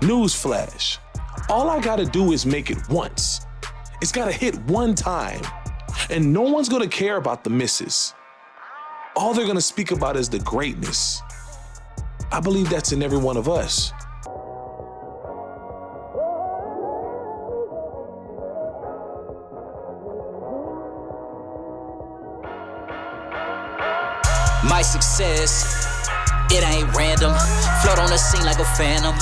Newsflash. All I gotta do is make it once. It's gotta hit one time. And no one's gonna care about the misses. All they're gonna speak about is the greatness. I believe that's in every one of us. My success, it ain't random. Float on the scene like a phantom.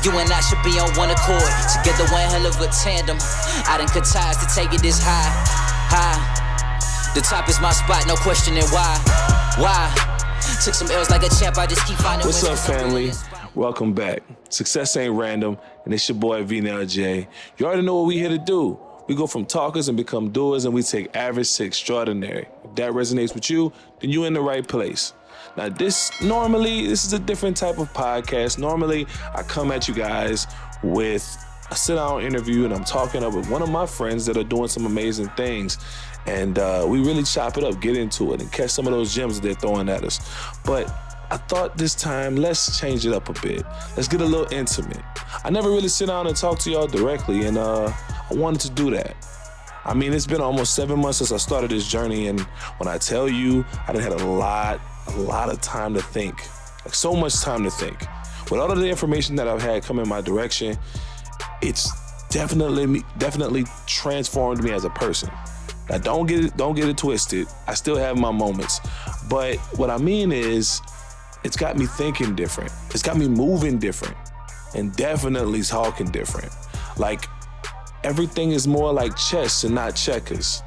You and I should be on one accord. Together one hell of a tandem. I done cut ties to take it this high. The top is my spot, no questioning why. Took some L's like a champ, I just keep finding What's up, wins. family? Welcome back. Success ain't random, and it's your boy V-Now-J. You already know what we here to do. We go from talkers and become doers, and we take average to extraordinary. If that resonates with you, then you're in the right place. Now, this is a different type of podcast. Normally, I come at you guys with a sit-down interview, and I'm talking up with one of my friends that are doing some amazing things. And we really chop it up, get into it, and catch some of those gems that they're throwing at us. But I thought this time, let's change it up a bit. Let's get a little intimate. I never really sit down and talk to y'all directly, and I wanted to do that. I mean, it's been almost 7 months since I started this journey, and when I tell you, I done had a lot of time to think. Like, so much time to think. With all of the information that I've had come in my direction, it's definitely transformed me as a person. Now, don't get it twisted. I still have my moments. But what I mean is, it's got me thinking different. It's got me moving different. And definitely talking different. Like, everything is more like chess and not checkers.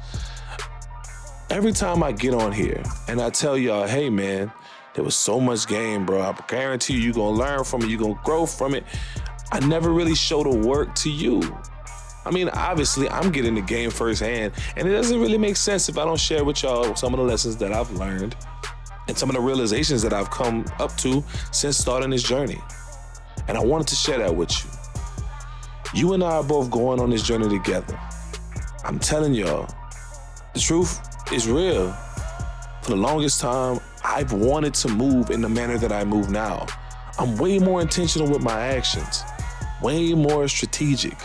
Every time I get on here and I tell y'all, hey man, there was so much game, bro. I guarantee you're gonna learn from it, you're gonna grow from it. I never really show the work to you. I mean, obviously, I'm getting the game firsthand, and it doesn't really make sense if I don't share with y'all some of the lessons that I've learned and some of the realizations that I've come up to since starting this journey. And I wanted to share that with you. You and I are both going on this journey together. I'm telling y'all, the truth is real. For the longest time, I've wanted to move in the manner that I move now. I'm way more intentional with my actions, way more strategic.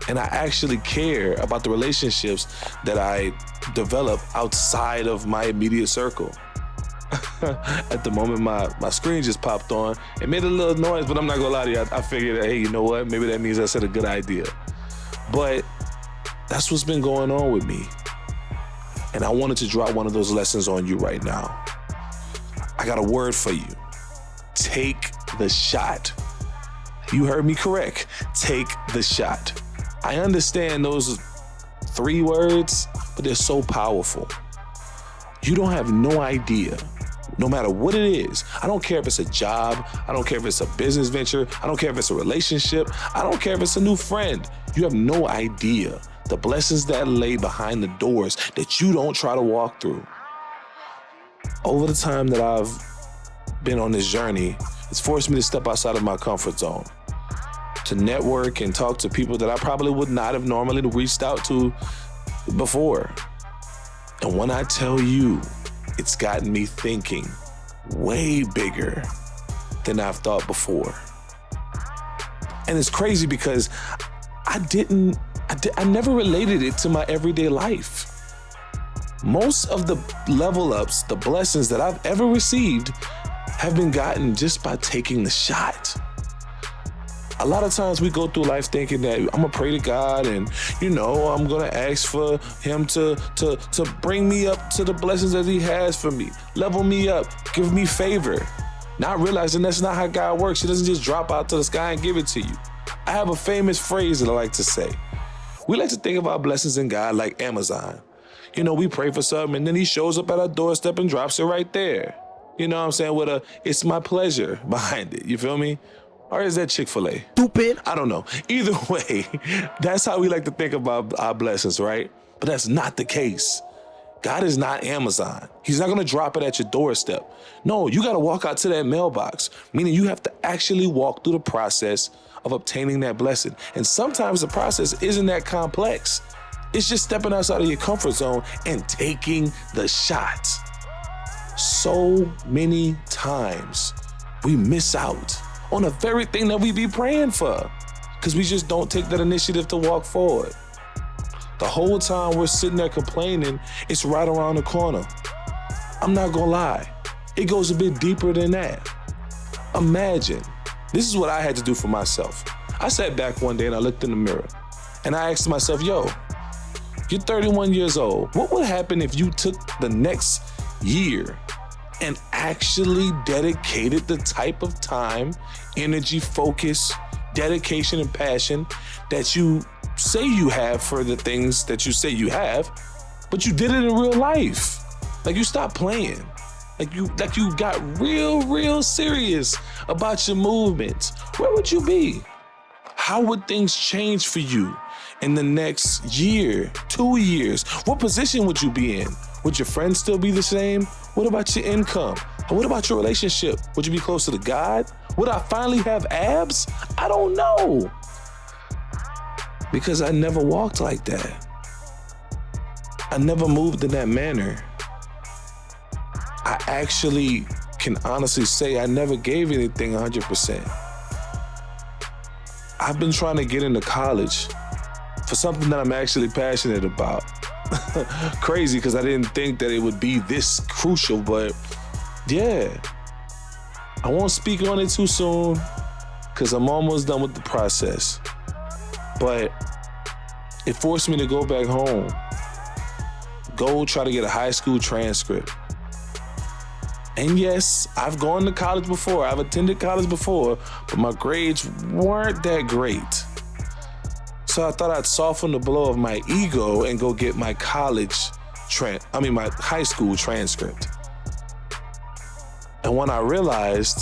And I actually care about the relationships that I develop outside of my immediate circle. At the moment, my screen just popped on. It made a little noise, but I'm not gonna lie to you. I figured that, hey, you know what? Maybe that means I said a good idea. But that's what's been going on with me. And I wanted to drop one of those lessons on you right now. I got a word for you. Take the shot. You heard me correct. Take the shot. I understand those 3 words, but they're so powerful. You don't have no idea, no matter what it is. I don't care if it's a job. I don't care if it's a business venture. I don't care if it's a relationship. I don't care if it's a new friend. You have no idea the blessings that lay behind the doors that you don't try to walk through. Over the time that I've been on this journey, it's forced me to step outside of my comfort zone, to network and talk to people that I probably would not have normally reached out to before. And when I tell you, it's gotten me thinking way bigger than I've thought before. And it's crazy because I never related it to my everyday life. Most of the level ups, the blessings that I've ever received have been gotten just by taking the shot. A lot of times we go through life thinking that I'm gonna pray to God and, I'm gonna ask for him to bring me up to the blessings that he has for me, level me up, give me favor. Not realizing that's not how God works. He doesn't just drop out to the sky and give it to you. I have a famous phrase that I like to say. We like to think of our blessings in God like Amazon. We pray for something and then he shows up at our doorstep and drops it right there. You know what I'm saying? With a, it's my pleasure behind it. You feel me? Or is that Chick-fil-A? Stupid. I don't know. Either way, that's how we like to think about our blessings, right? But that's not the case. God is not Amazon. He's not gonna drop it at your doorstep. No, you gotta walk out to that mailbox, meaning you have to actually walk through the process of obtaining that blessing. And sometimes the process isn't that complex. It's just stepping outside of your comfort zone and taking the shot. So many times we miss out on the very thing that we be praying for, because we just don't take that initiative to walk forward. The whole time we're sitting there complaining, it's right around the corner. I'm not gonna lie, it goes a bit deeper than that. Imagine, this is what I had to do for myself. I sat back one day and I looked in the mirror and I asked myself, yo, you're 31 years old. What would happen if you took the next year and actually dedicated the type of time, energy, focus, dedication, and passion that you say you have for the things that you say you have, but you did it in real life? Like, you stopped playing. Like you got real serious about your movements. Where would you be? How would things change for you in the next year, 2 years? What position would you be in? Would your friends still be the same? What about your income? What about your relationship? Would you be closer to God? Would I finally have abs? I don't know. Because I never walked like that. I never moved in that manner. I actually can honestly say I never gave anything 100%. I've been trying to get into college for something that I'm actually passionate about. Crazy, because I didn't think that it would be this crucial, but yeah. I won't speak on it too soon because I'm almost done with the process. But it forced me to go back home, go try to get a high school transcript. And yes, I've gone to college before, I've attended college before, but my grades weren't that great. So I thought I'd soften the blow of my ego and go get my my high school transcript. And when I realized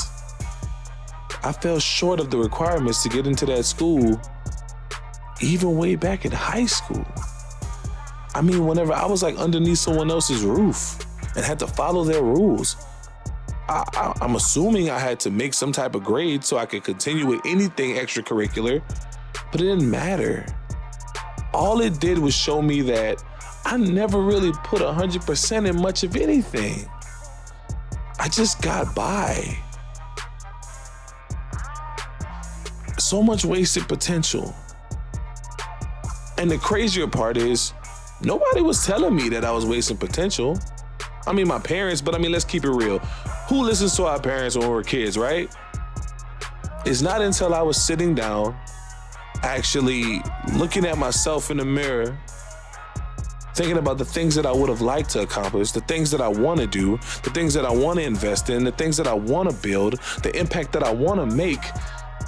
I fell short of the requirements to get into that school, even way back in high school. I mean, whenever I was like underneath someone else's roof and had to follow their rules, I'm assuming I had to make some type of grade so I could continue with anything extracurricular, but it didn't matter. All it did was show me that I never really put 100% in much of anything. I just got by. So much wasted potential. And the crazier part is, nobody was telling me that I was wasting potential. I mean, my parents, but I mean, let's keep it real. Who listens to our parents when we're kids, right? It's not until I was sitting down, actually looking at myself in the mirror, thinking about the things that I would have liked to accomplish, the things that I want to do, the things that I want to invest in, the things that I want to build, the impact that I want to make,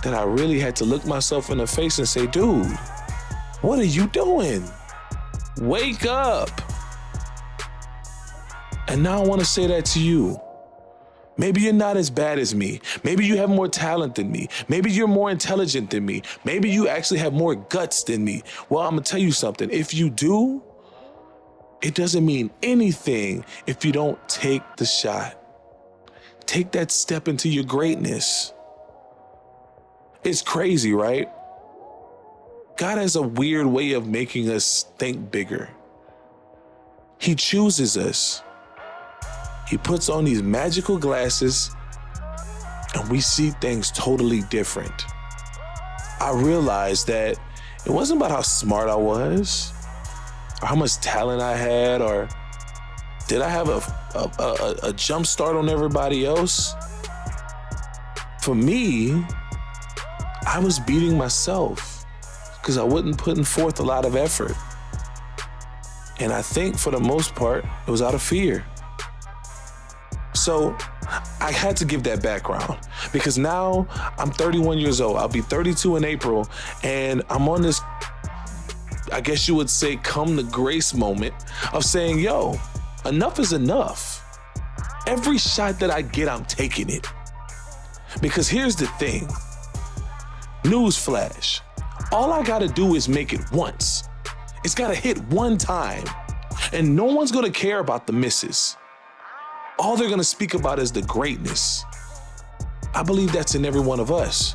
that I really had to look myself in the face and say, dude, what are you doing? Wake up. And now I want to say that to you. Maybe you're not as bad as me. Maybe you have more talent than me. Maybe you're more intelligent than me. Maybe you actually have more guts than me. Well, I'm gonna tell you something. If you do, it doesn't mean anything if you don't take the shot. Take that step into your greatness. It's crazy, right? God has a weird way of making us think bigger. He chooses us. He puts on these magical glasses and we see things totally different. I realized that it wasn't about how smart I was or how much talent I had, or did I have a jump start on everybody else? For me, I was beating myself because I wasn't putting forth a lot of effort. And I think for the most part, it was out of fear. So I had to give that background because now I'm 31 years old. I'll be 32 in April, and I'm on this, I guess you would say, come to grace moment of saying, yo, enough is enough. Every shot that I get, I'm taking it. Because here's the thing. Newsflash. All I gotta do is make it once. It's gotta hit one time. And no one's gonna care about the misses. All they're gonna speak about is the greatness. I believe that's in every one of us.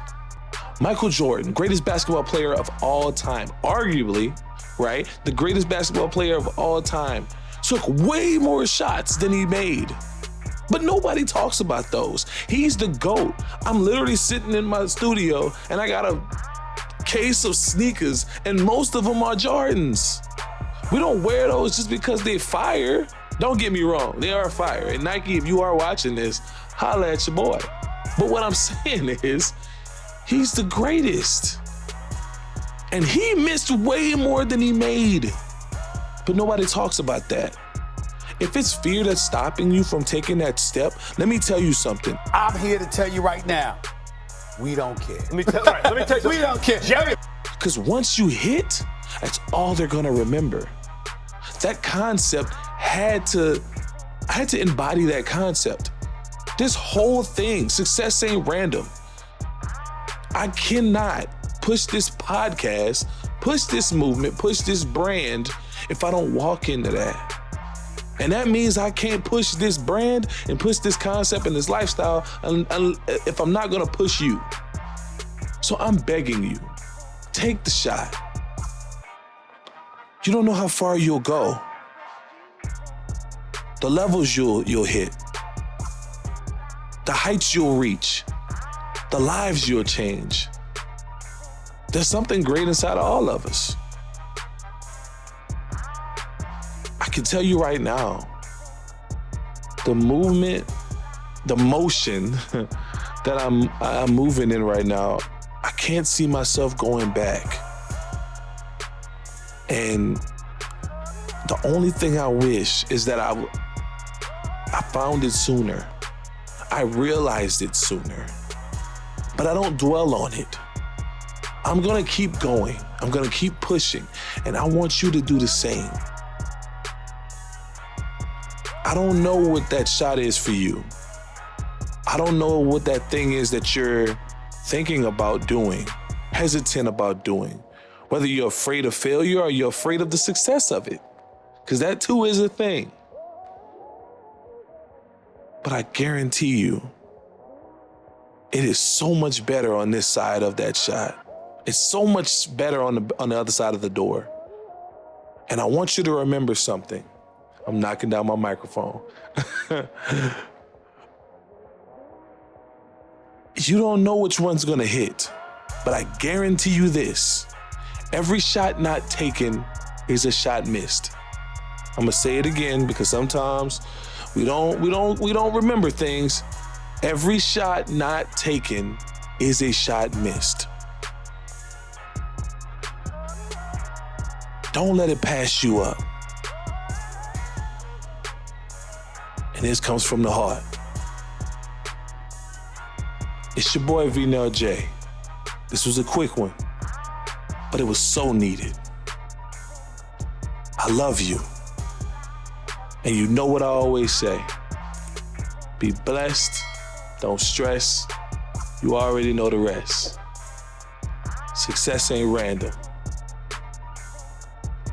Michael Jordan, greatest basketball player of all time, arguably, right? The greatest basketball player of all time, took way more shots than he made. But nobody talks about those. He's the GOAT. I'm literally sitting in my studio and I got a case of sneakers and most of them are Jordans. We don't wear those just because they're fire. Don't get me wrong, they are fire. And Nike, if you are watching this, holla at your boy. But what I'm saying is, he's the greatest. And he missed way more than he made. But nobody talks about that. If it's fear that's stopping you from taking that step, let me tell you something. I'm here to tell you right now, we don't care. Let me tell you. We don't care. Jerry. Because once you hit, that's all they're gonna remember. That concept I had to embody that concept. This whole thing, success ain't random. I cannot push this podcast, push this movement, push this brand if I don't walk into that. And that means I can't push this brand and push this concept and this lifestyle if I'm not gonna push you. So I'm begging you, take the shot. You don't know how far you'll go, the levels you'll hit, the heights you'll reach, the lives you'll change. There's something great inside of all of us. I can tell you right now, the movement, the motion that I'm moving in right now, I can't see myself going back. And the only thing I wish is that I found it sooner. I realized it sooner. But I don't dwell on it. I'm gonna keep going. I'm gonna keep pushing. And I want you to do the same. I don't know what that shot is for you. I don't know what that thing is that you're thinking about doing, hesitant about doing. Whether you're afraid of failure or you're afraid of the success of it. Because that too is a thing. But I guarantee you, it is so much better on this side of that shot. It's so much better on the other side of the door. And I want you to remember something. I'm knocking down my microphone. You don't know which one's gonna hit, but I guarantee you this. Every shot not taken is a shot missed. I'm gonna say it again because sometimes we don't remember things. Every shot not taken is a shot missed. Don't let it pass you up. And this comes from the heart. It's your boy Vnell J. This was a quick one, but it was so needed. I love you. And you know what I always say. Be blessed, don't stress. You already know the rest. Success ain't random.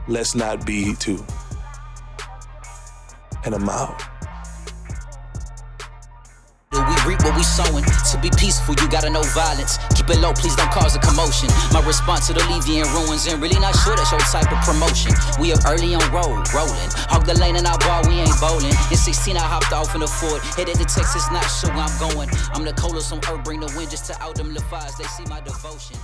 Let's not be too. And I'm out. We reap what we sowing. To be peaceful, you gotta know violence. Keep it low, please don't cause a commotion. My response to the alleviating ruins, and really not sure that's your type of promotion. We up early on road, rolling. Hog the lane and our ball, we ain't bowling. In 16, I hopped off in the Ford. Headed to Texas, not sure where I'm going. I'm the coldest on earth, bring the wind just to out them LaFaz. They see my devotion.